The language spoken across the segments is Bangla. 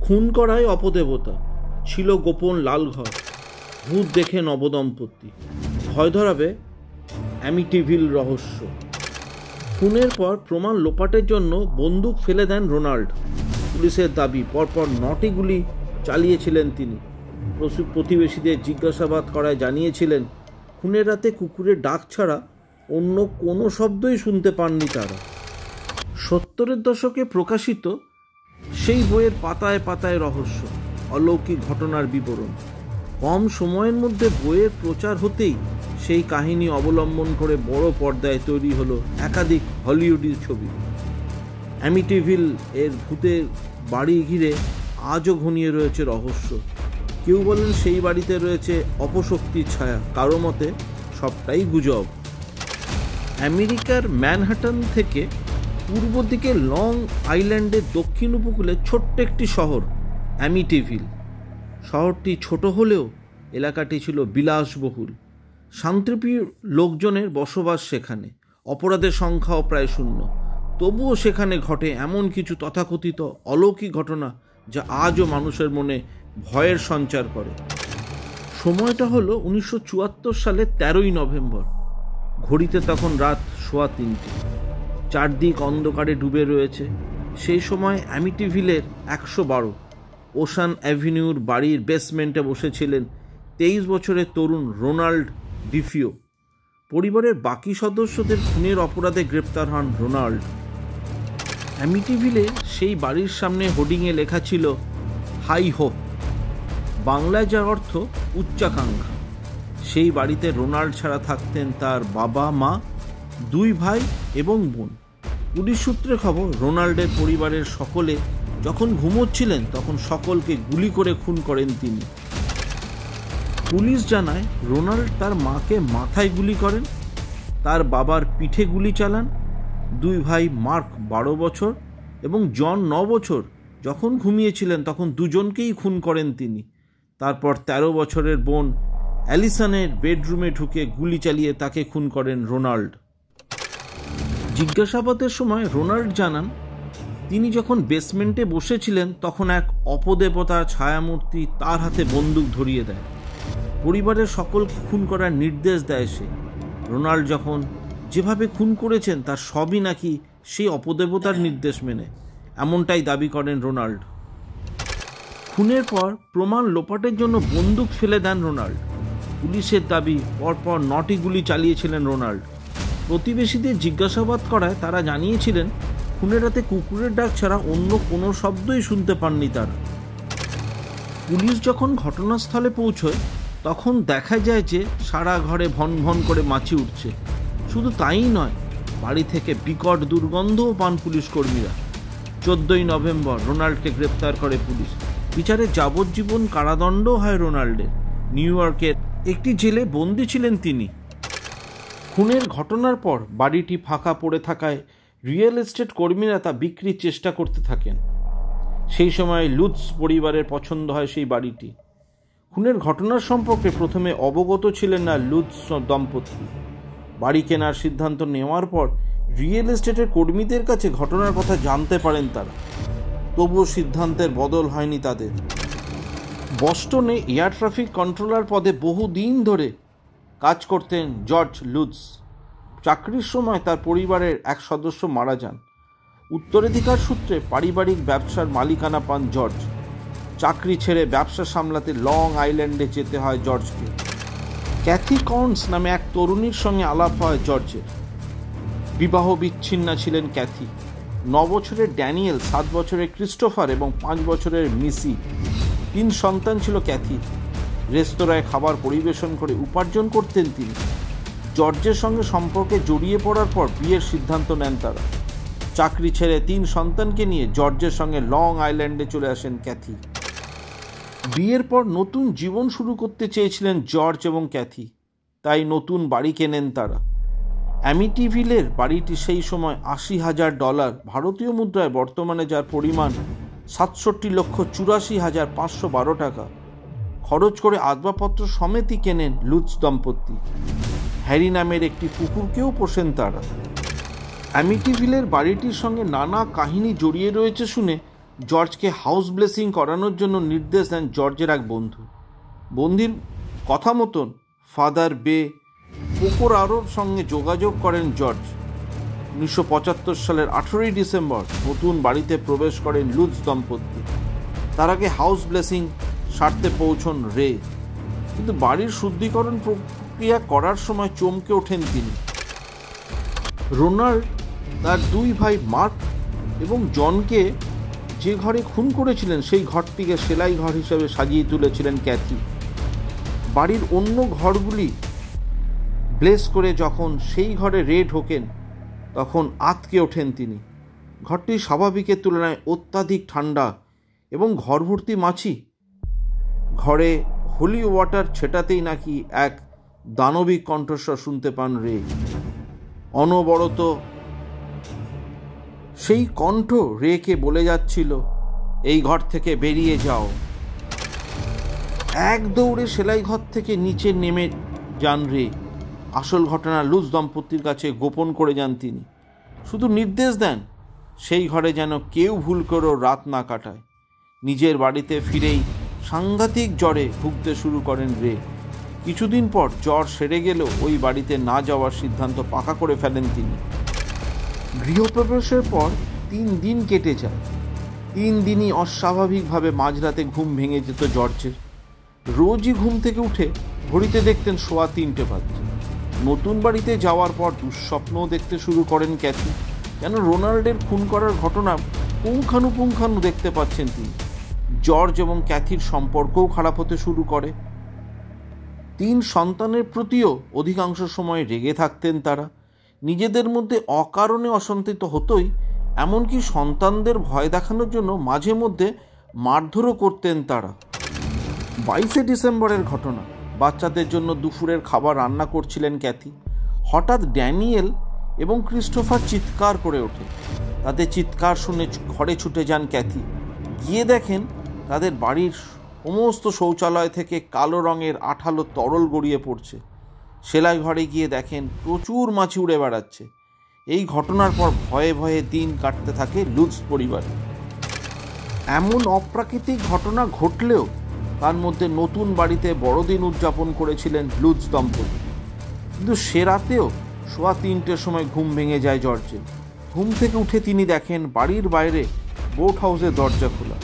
খুন করায় অপদেবতা, ছিল গোপন লালঘর, ভূত দেখে নবদম্পতি, ভয় ধরাবে অ্যামিটিভিল রহস্য। খুনের পর প্রমাণ লোপাটের জন্য বন্দুক ফেলে দেন রোনাল্ড। পুলিশের দাবি পরপর 9টি গুলি চালিয়েছিলেন তিনি। প্রতিবেশীদের জিজ্ঞাসাবাদ করায় জানিয়েছিলেন খুনের রাতে কুকুরের ডাক ছাড়া অন্য কোনো শব্দই শুনতে পাননি তারা। 70-এর দশকে প্রকাশিত সেই বইয়ের পাতায় পাতায় রহস্য, অলৌকিক ঘটনার বিবরণ। কম সময়ের মধ্যে বইয়ের প্রচার হতেই সেই কাহিনী অবলম্বন করে বড় পর্দায় তৈরি হলো একাধিক হলিউডি ছবি। অ্যামিটিভিল এর ভূতের বাড়ি ঘিরে আজও ঘনিয়ে রয়েছে রহস্য। কেউ বলেন সেই বাড়িতে রয়েছে অপশক্তির ছায়া, কারো মতে সবটাই গুজব। আমেরিকার ম্যানহাটন থেকে পূর্ব দিকে লং আইল্যান্ডের দক্ষিণ উপকূলে ছোট্ট একটি শহর অ্যামিটিভিল। শহরটি ছোট হলেও এলাকাটি ছিল বিলাসবহুল, শান্তিপ্রিয় লোকজনের বসবাস সেখানে। অপরাধের সংখ্যাও প্রায় শূন্য, তবুও সেখানে ঘটে এমন কিছু তথাকথিত অলৌকিক ঘটনা যা আজও মানুষের মনে ভয়ের সঞ্চার করে। সময়টা হলো 1974 সালের 13ই নভেম্বর। ঘড়িতে তখন রাত 3:15। চারদিক অন্ধকারে ডুবে রয়েছে। সেই সময় অ্যামিটিভিলের 112 ওশান অ্যাভিনিউর বাড়ির বেসমেন্টে বসেছিলেন 23 বছরের তরুণ রোনাল্ড ডিফিও। পরিবারের বাকি সদস্যদের খুনের অপরাধে গ্রেপ্তার হন রোনাল্ড। অ্যামিটিভিলে সেই বাড়ির সামনে হোর্ডিংয়ে লেখা ছিল হাই হোপ, বাংলায় যার অর্থ উচ্চাকাঙ্ক্ষা। সেই বাড়িতে রোনাল্ড ছাড়া থাকতেন তার বাবা মা, 2 ভাই এবং বোন। পুলিশ সূত্রে খবর, রোনাল্ডের পরিবারের সকলে যখন ঘুমোচ্ছিলেন তখন সকলকে গুলি করে খুন করেন তিনি। পুলিশ জানায় রোনাল্ড তার মাকে মাথায় গুলি করেন, তার বাবার পিঠে গুলি চালান। 2 ভাই মার্ক 12 বছর এবং জন 9 বছর যখন ঘুমিয়েছিলেন তখন দুজনকেই খুন করেন তিনি। তারপর 13 বছরের বোন অ্যালিসনের বেডরুমে ঢুকে গুলি চালিয়ে তাকে খুন করেন রোনাল্ড। জিজ্ঞাসাবাদের সময় রোনাল্ড জানান তিনি যখন বেসমেন্টে বসেছিলেন তখন এক অপদেবতার ছায়ামূর্তি তার হাতে বন্দুক ধরিয়ে দেয়। পরিবারের সকলকে খুন করার নির্দেশ দেয় সে। রোনাল্ড যখন যেভাবে খুন করেছেন তার সবই নাকি সেই অপদেবতার নির্দেশ মেনে, এমনটাই দাবি করেন রোনাল্ড। খুনের পর প্রমাণ লোপাটের জন্য বন্দুক ফেলে দেন রোনাল্ড। পুলিশের দাবি পরপর 9টি গুলি চালিয়েছিলেন রোনাল্ড। প্রতিবেশীদের জিজ্ঞাসাবাদ করায় তারা জানিয়েছিলেন খুনের রাতে কুকুরের ডাক ছাড়া অন্য কোনো শব্দই শুনতে পাননি তারা। পুলিশ যখন ঘটনাস্থলে পৌঁছয় তখন দেখা যায় যে সারা ঘরে ভন ভন করে মাছি উঠছে। শুধু তাই নয়, বাড়ি থেকে বিকট দুর্গন্ধও পান পুলিশ কর্মীরা। 14ই নভেম্বর রোনাল্ডকে গ্রেপ্তার করে পুলিশ। বিচারে যাবজ্জীবন কারাদণ্ড হয় রোনাল্ডের। নিউ ইয়র্কের একটি জেলে বন্দী ছিলেন তিনি। খুনের ঘটনার পর বাড়িটি ফাঁকা পড়ে থাকায় রিয়েল এস্টেট কর্মীরা তা বিক্রির চেষ্টা করতে থাকেন। সেই সময় লুৎস পরিবারের পছন্দ হয় সেই বাড়িটি। খুনের ঘটনার সম্পর্কে প্রথমে অবগত ছিলেন না লুৎস দম্পতি। বাড়ি কেনার সিদ্ধান্ত নেওয়ার পর রিয়েল এস্টেটের কর্মীদের কাছে ঘটনার কথা জানতে পারেন তারা। তবুও সিদ্ধান্তের বদল হয়নি তাদের। বস্টনে এয়ার ট্রাফিক কন্ট্রোলার পদে বহুদিন ধরে কাজ করতেন জর্জ লুৎস। চাকরির সময় তার পরিবারের এক সদস্য মারা যান। উত্তরাধিকার সূত্রে পারিবারিক ব্যবসার মালিকানা পান জর্জ। চাকরি ছেড়ে ব্যবসা সামলাতে লং আইল্যান্ডে যেতে হয় জর্জকে। ক্যাথি কর্নস নামে এক তরুণীর সঙ্গে আলাপ হয় জর্জের। বিবাহ বিচ্ছিন্না ছিলেন ক্যাথি। 9 বছরের ড্যানিয়েল, 7 বছরের ক্রিস্টোফার এবং 5 বছরের মিসি। 3 সন্তান ছিল ক্যাথি। রেস্তোরাঁয় খাবার পরিবেশন করে উপার্জন করতেন তিনি। জর্জের সঙ্গে সম্পর্কে জড়িয়ে পড়ার পর বিয়ের সিদ্ধান্ত নেন তারা। চাকরি ছেড়ে 3 সন্তানকে নিয়ে জর্জের সঙ্গে লং আইল্যান্ডে চলে আসেন ক্যাথি। বিয়ের পর নতুন জীবন শুরু করতে চেয়েছিলেন জর্জ এবং ক্যাথি, তাই নতুন বাড়ি কেনেন তারা। অ্যামিটিভিলের বাড়িটি সেই সময় $80,000, ভারতীয় মুদ্রায় বর্তমানে যার পরিমাণ 67,84,512 টাকা খরচ করে আসবাবপত্র সমেতই কেনেন লুৎস দম্পতি। হ্যারি নামের একটি কুকুরকেও পোষেন তারা। অ্যামিটিভিলের বাড়িটির সঙ্গে নানা কাহিনী জড়িয়ে রয়েছে শুনে জর্জকে হাউস ব্লেসিং করানোর জন্য নির্দেশ দেন জর্জের এক বন্ধু। বন্ধুর কথা মতন ফাদার বে পোকোরারোর সঙ্গে যোগাযোগ করেন জর্জ। 1975 সালের 18 ডিসেম্বর নতুন বাড়িতে প্রবেশ করেন লুজ দম্পতি। তার আগে হাউস ব্লেসিং সারতে পৌঁছন রে, কিন্তু বাড়ির শুদ্ধিকরণ প্রক্রিয়া করার সময় চমকে ওঠেন তিনি। রোনাল্ড তার দুই ভাই মার্ক এবং জনকে যে ঘরে খুন করেছিলেন সেই ঘরটিকে সেলাই ঘর হিসেবে সাজিয়ে তুলেছিলেন ক্যাথি। বাড়ির অন্য ঘরগুলি ব্লেস করে যখন সেই ঘরে রে ঢোকেন তখন আঁতকে ওঠেন তিনি। ঘরটি স্বাভাবিকের তুলনায় অত্যাধিক ঠান্ডা এবং ঘর ভর্তি মাছি। ঘরে হোলি ওয়াটার ছেটাতেই নাকি এক দানবিক কণ্ঠস্বর শুনতে পান রে। অনবরত সেই কণ্ঠ রেকে বলে যাচ্ছিল, এই ঘর থেকে বেরিয়ে যাও। এক দৌড়ে সেলাই ঘর থেকে নিচে নেমে যান রে। আসল ঘটনা লুজ দম্পতির কাছে গোপন করে যান তিনি। শুধু নির্দেশ দেন সেই ঘরে যেন কেউ ভুল করেও রাত না কাটায়। নিজের বাড়িতে ফিরেই সাংঘাতিক জ্বরে ভুগতে শুরু করেন রে। কিছুদিন পর জ্বর সেরে গেলেও ওই বাড়িতে না যাওয়ার সিদ্ধান্ত পাকা করে ফেলেন তিনি। গৃহপ্রবেশের পর 3 দিন কেটে যায়। 3 দিনই অস্বাভাবিকভাবে মাঝরাতে ঘুম ভেঙে যেত জর্জের। রোজই ঘুম থেকে উঠে ঘড়িতে দেখতেন 3:15 বাজছে। নতুন বাড়িতে যাওয়ার পর দুঃস্বপ্নও দেখতে শুরু করেন ক্যাথি। যেন রোনাল্ডের খুন করার ঘটনা পুঙ্খানুপুঙ্খানু দেখতে পাচ্ছেন তিনি। জর্জ এবং ক্যাথির সম্পর্কও খারাপ হতে শুরু করে। 3 সন্তানের প্রতিও অধিকাংশ সময় রেগে থাকতেন তারা। নিজেদের মধ্যে অকারণে অশান্তি তো হতোই, এমনকি সন্তানদের ভয় দেখানোর জন্য মাঝে মধ্যে মারধরও করতেন তারা। 22 ডিসেম্বরের ঘটনা। বাচ্চাদের জন্য দুপুরের খাবার রান্না করছিলেন ক্যাথি। হঠাৎ ড্যানিয়েল এবং ক্রিস্টোফার চিৎকার করে ওঠে। তাদের চিৎকার শুনে ঘরে ছুটে যান ক্যাথি। গিয়ে দেখেন তাদের বাড়ির সমস্ত শৌচালয় থেকে কালো রঙের আঠালো তরল গড়িয়ে পড়ছে। সেলাই ঘরে গিয়ে দেখেন প্রচুর মাছি উড়ে বেড়াচ্ছে। এই ঘটনার পর ভয়ে ভয়ে দিন কাটতে থাকে লুজ পরিবারে। এমন অপ্রাকৃতিক ঘটনা ঘটলেও তার মধ্যে নতুন বাড়িতে বড়দিন উদযাপন করেছিলেন লুজ দম্পতি। কিন্তু সে রাতেও 3:15 সময় ঘুম ভেঙে যায় জর্জের। ঘুম থেকে উঠে তিনি দেখেন বাড়ির বাইরে বোট হাউসের দরজা খোলা।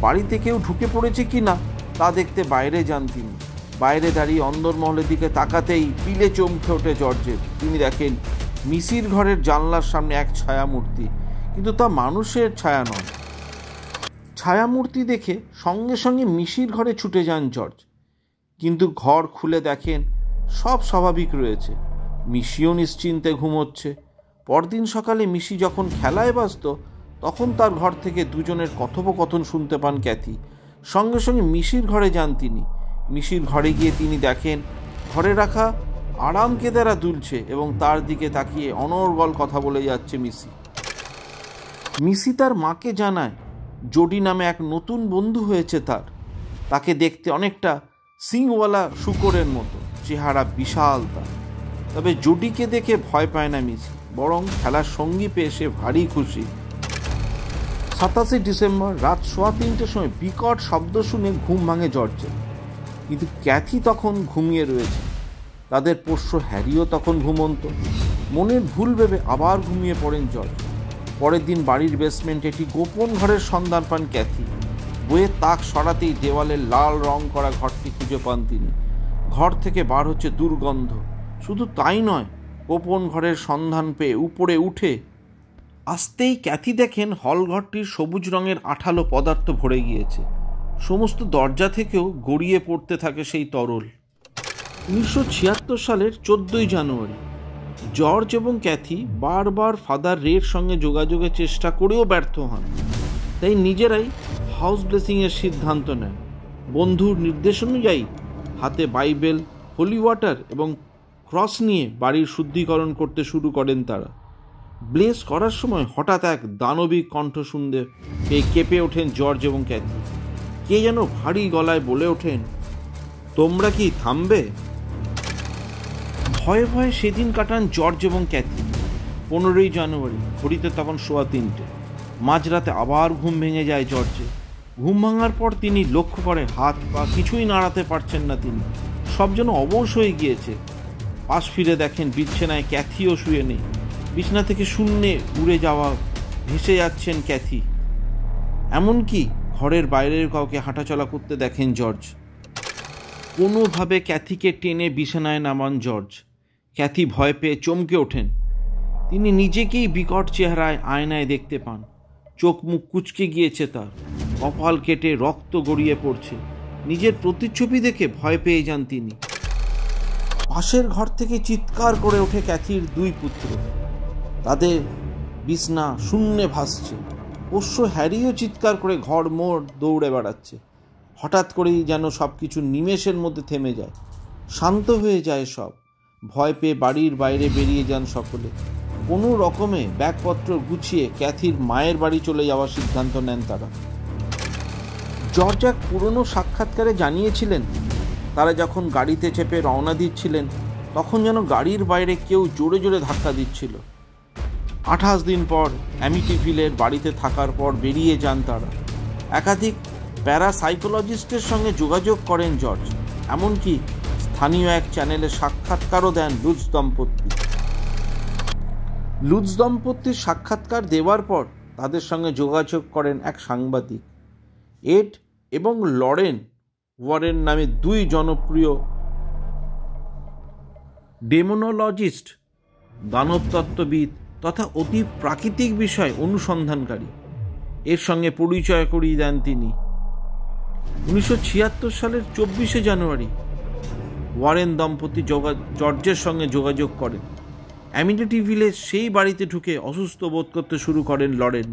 বাড়িতে কেউ ঢুকে পড়েছে কি না তা দেখতে বাইরে যান তিনি। বাইরে দাঁড়িয়ে অন্দরমহলের দিকে তাকাতেই পিলে চমকে ওঠে জর্জের। তিনি দেখেন মিসির ঘরের জানলার সামনে এক ছায়ামূর্তি, কিন্তু তা মানুষের ছায়া নয়। ছায়ামূর্তি দেখে সঙ্গে সঙ্গে মিসির ঘরে ছুটে যান জর্জ, কিন্তু ঘর খুলে দেখেন সব স্বাভাবিক রয়েছে। মিসিও নিশ্চিন্তে ঘুমোচ্ছে। পরদিন সকালে মিসি যখন খেলায় ব্যস্ত তখন তার ঘর থেকে দুজনের কথোপকথন শুনতে পান ক্যাথি। সঙ্গে সঙ্গে মিসির ঘরে যান তিনি। মিসির ঘরে গিয়ে তিনি দেখেন ঘরে রাখা আরাম কেদারা দুলছে এবং তার দিকে তাকিয়ে অনর্গল কথা বলে যাচ্ছে মিসি। মিসি তার মাকে জানায় জোডি নামে এক নতুন বন্ধু হয়েছে তার। তাকে দেখতে অনেকটা সিংওয়ালা শূকরের মতো, চেহারা বিশাল তার। তবে জোডিকে দেখে ভয় পায় না মিসি, বরং খেলার সঙ্গী পেয়ে সে ভারী খুশি। 27 ডিসেম্বর রাত 3:15 সময় বিকট শব্দ শুনে ঘুম ভাঙে জর্জের, কিন্তু ক্যাথি তখন ঘুমিয়ে রয়েছে। তাদের পোষ্য হ্যারিও তখন ঘুমন্ত। মনের ভুল ভেবে আবার ঘুমিয়ে পড়েন জর্জ। পরের দিন বাড়ির বেসমেন্টে একটি গোপন ঘরের সন্ধান পান ক্যাথি। বইয়ের তাক সরাতেই দেওয়ালে লাল রং করা ঘরটি খুঁজে পান তিনি। ঘর থেকে বার হচ্ছে দুর্গন্ধ। শুধু তাই নয়, গোপন ঘরের সন্ধান পেয়ে উপরে উঠে আসতেই ক্যাথি দেখেন হলঘরটির সবুজ রঙের আঠালো পদার্থ ভরে গিয়েছে। সমস্ত দরজা থেকেও গড়িয়ে পড়তে থাকে সেই তরল। 1976 সালের 14 জানুয়ারি জর্জ এবং ক্যাথি বারবার ফাদার রের সঙ্গে যোগাযোগের চেষ্টা করেও ব্যর্থ হন। তাই নিজেরাই হাউস ব্লেসিংয়ের সিদ্ধান্ত নেন। বন্ধুর নির্দেশ অনুযায়ী হাতে বাইবেল, হোলি ওয়াটার এবং ক্রস নিয়ে বাড়ির শুদ্ধিকরণ করতে শুরু করেন তারা। ব্লেস করার সময় হঠাৎ এক দানবিক কণ্ঠ শুনতে পেয়ে কেঁপে ওঠেন জর্জ এবং ক্যাথি। কে যেন ভারী গলায় বলে ওঠেন, তোমরা কি থামবে? ভয়ে ভয়ে সেদিন কাটান জর্জ এবং ক্যাথি। 15 জানুয়ারি ঘড়িতে তখন 3:15। মাঝরাতে আবার ঘুম ভেঙে যায় জর্জে। ঘুম ভাঙার পর তিনি লক্ষ্য করেন হাত পা কিছুই নাড়াতে পারছেন না তিনি, সব যেন অবশ হয়ে গিয়েছে। পাশ ফিরে দেখেন বিছানায় ক্যাথিও শুয়ে নেই। বিছানা থেকে শূন্যে উড়ে যাওয়া ভেসে যাচ্ছেন ক্যাথি। এমনকি ঘরের বাইরের কাউকে হাঁটাচলা করতে দেখেন জর্জ। কোনোভাবে ক্যাথিকে টেনে বিছানায় নামান জর্জ। ক্যাথি ভয় পেয়ে চমকে ওঠেন। তিনি নিজেকেই বিকট চেহারায় আয়নায় দেখতে পান। চোখ মুখ কুঁচকে গিয়েছে তার, কপাল কেটে রক্ত গড়িয়ে পড়ছে। নিজের প্রতিচ্ছবি দেখে ভয় পেয়ে যান তিনি। পাশের ঘর থেকে চিৎকার করে ওঠে ক্যাথির দুই পুত্র। তাদের বিছনা শূন্যে ভাসছে। পোষ্য হ্যারিও চিৎকার করে ঘর মোড় দৌড়ে বেড়াচ্ছে। হঠাৎ করেই যেন সব কিছু নিমেষের মধ্যে থেমে যায়, শান্ত হয়ে যায় সব। ভয় পেয়ে বাড়ির বাইরে বেরিয়ে যান সকলে। কোনো রকমে ব্যাগপত্র গুছিয়ে ক্যাথির মায়ের বাড়ি চলে যাওয়ার সিদ্ধান্ত নেন তারা। জর্জ এক পুরনো সাক্ষাৎকারে জানিয়েছিলেন, তারা যখন গাড়িতে চেপে রওনা দিচ্ছিলেন তখন যেন গাড়ির বাইরে কেউ জোরে জোরে ধাক্কা দিচ্ছিল। 28 দিন পর অ্যামিটিভিলের বাড়িতে থাকার পর বেরিয়ে যান তারা। একাধিক প্যারাসাইকোলজিস্টের সঙ্গে যোগাযোগ করেন জর্জ। এমনকি স্থানীয় এক চ্যানেলে সাক্ষাৎকারও দেন লুজ দম্পতি। লুজ দম্পতির সাক্ষাৎকার দেওয়ার পর তাদের সঙ্গে যোগাযোগ করেন এক সাংবাদিক। এড এবং লরেন ওয়ারেন নামে দুই জনপ্রিয় ডেমোনোলজিস্ট, দানবতত্ত্ববিদ তথা অতি প্রাকৃতিক বিষয় অনুসন্ধানকারী, এর সঙ্গে পরিচয় করিয়ে দেন তিনি। 1976 সালের 24শে জানুয়ারি ওয়ারেন দম্পতি জর্জের সঙ্গে যোগাযোগ করেন। অ্যামিটিভিলের সেই বাড়িতে ঢুকে অসুস্থ বোধ করতে শুরু করেন লরেন।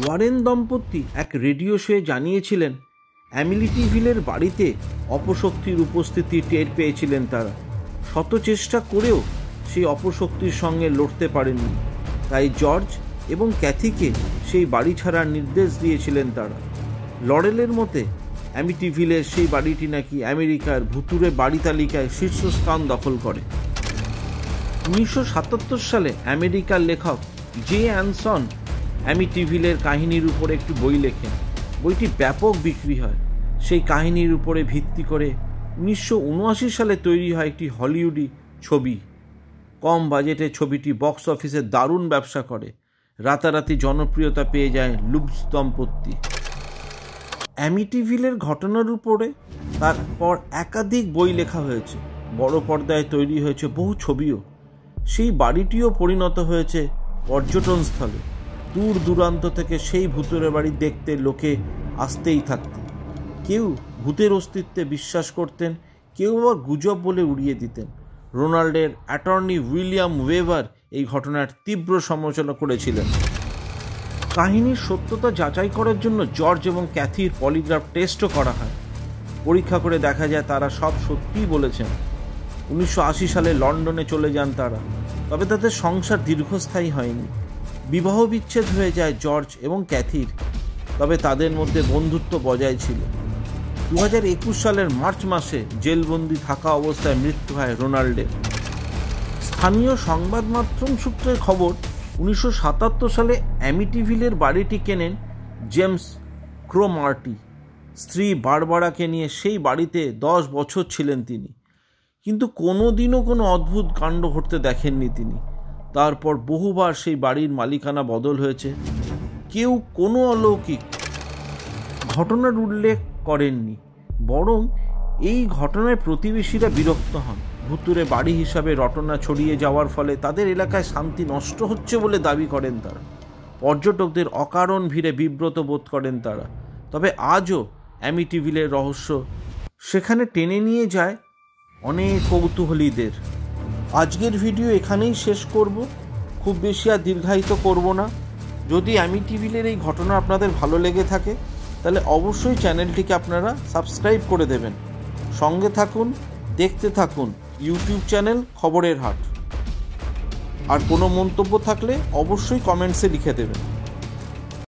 ওয়ারেন দম্পতি এক রেডিও শোয়ে জানিয়েছিলেন অ্যামিটিভিলের বাড়িতে অপশক্তির উপস্থিতি টের পেয়েছিলেন তারা। শত চেষ্টা করেও সেই অপশক্তির সঙ্গে লড়তে পারেননি। তাই জর্জ এবং ক্যাথিকে সেই বাড়ি ছাড়ার নির্দেশ দিয়েছিলেন তারা। লরেলের মতে অ্যামিটিভিলের সেই বাড়িটি নাকি আমেরিকার ভুতুড়ে বাড়ি তালিকায় শীর্ষস্থান দখল করে। 1977 সালে আমেরিকার লেখক জে অ্যানসন অ্যামিটিভিলের কাহিনীর উপরে একটি বই লেখেন। বইটি ব্যাপক বিক্রি হয়। সেই কাহিনীর উপরে ভিত্তি করে 1979 সালে তৈরি হয় একটি হলিউডি ছবি। কম বাজেটে ছবিটি বক্স অফিসে দারুণ ব্যবসা করে। রাতারাতি জনপ্রিয়তা পেয়ে যায় লুজ দম্পতি। অ্যামিটিভিলের ঘটনার উপরে তারপর একাধিক বই লেখা হয়েছে। বড় পর্দায় তৈরি হয়েছে বহু ছবিও। সেই বাড়িটিও পরিণত হয়েছে পর্যটনস্থলে। দূর দূরান্ত থেকে সেই ভূতের বাড়ি দেখতে লোকে আসতেই থাকতেন। কেউ ভূতের অস্তিত্বে বিশ্বাস করতেন, কেউ আবার গুজব বলে উড়িয়ে দিতেন। রোনাল্ডের অ্যাটর্নি উইলিয়াম ওয়েভার এই ঘটনার তীব্র সমালোচনা করেছিলেন। কাহিনীর সত্যতা যাচাই করার জন্য জর্জ এবং ক্যাথির পলিগ্রাফ টেস্টও করা হয়। পরীক্ষা করে দেখা যায় তারা সব সত্যিই বলেছেন। 1980 সালে লন্ডনে চলে যান তারা, তবে তাদের সংসার দীর্ঘস্থায়ী হয়নি। বিবাহ বিচ্ছেদ হয়ে যায় জর্জ এবং ক্যাথির, তবে তাদের মধ্যে বন্ধুত্ব বজায় ছিল। 2021 সালের মার্চ মাসে জেলবন্দি থাকা অবস্থায় মৃত্যু হয় রোনাল্ডের। স্থানীয় সংবাদ মাধ্যম সূত্রের খবর, 1977 সালে অ্যামিটিভিলের বাড়িটি কেনেন জেমস ক্রোমার্টি। স্ত্রী বারবারাকে নিয়ে সেই বাড়িতে 10 বছর ছিলেন তিনি, কিন্তু কোনোদিনও কোনো অদ্ভুত কাণ্ড ঘটতে দেখেননি তিনি। তারপর বহুবার সেই বাড়ির মালিকানা বদল হয়েছে। কেউ কোনো অলৌকিক ঘটনার উল্লেখ করেননি, বরং এই ঘটনায় প্রতিবেশীরা বিরক্ত হন। ভুতুরে বাড়ি হিসাবে রটনা ছড়িয়ে যাওয়ার ফলে তাদের এলাকায় শান্তি নষ্ট হচ্ছে বলে দাবি করেন তারা। পর্যটকদের অকারণ ভিড়ে বিব্রত বোধ করেন তারা। তবে আজও অ্যামিটিভিলের রহস্য সেখানে টেনে নিয়ে যায় অনেক কৌতূহলীদের। আজকের ভিডিও এখানেই শেষ করব, খুব বেশি আর দীর্ঘায়িত করব না। যদি অ্যামিটিভিলের এই ঘটনা আপনাদের ভালো লেগে থাকে তাহলে অবশ্যই চ্যানেলটিকে আপনারা সাবস্ক্রাইব করে দেবেন। সঙ্গে থাকুন, দেখতে থাকুন ইউটিউব চ্যানেল খবরের হাট। আর কোনো মন্তব্য থাকলে অবশ্যই কমেন্টসে লিখে দেবেন।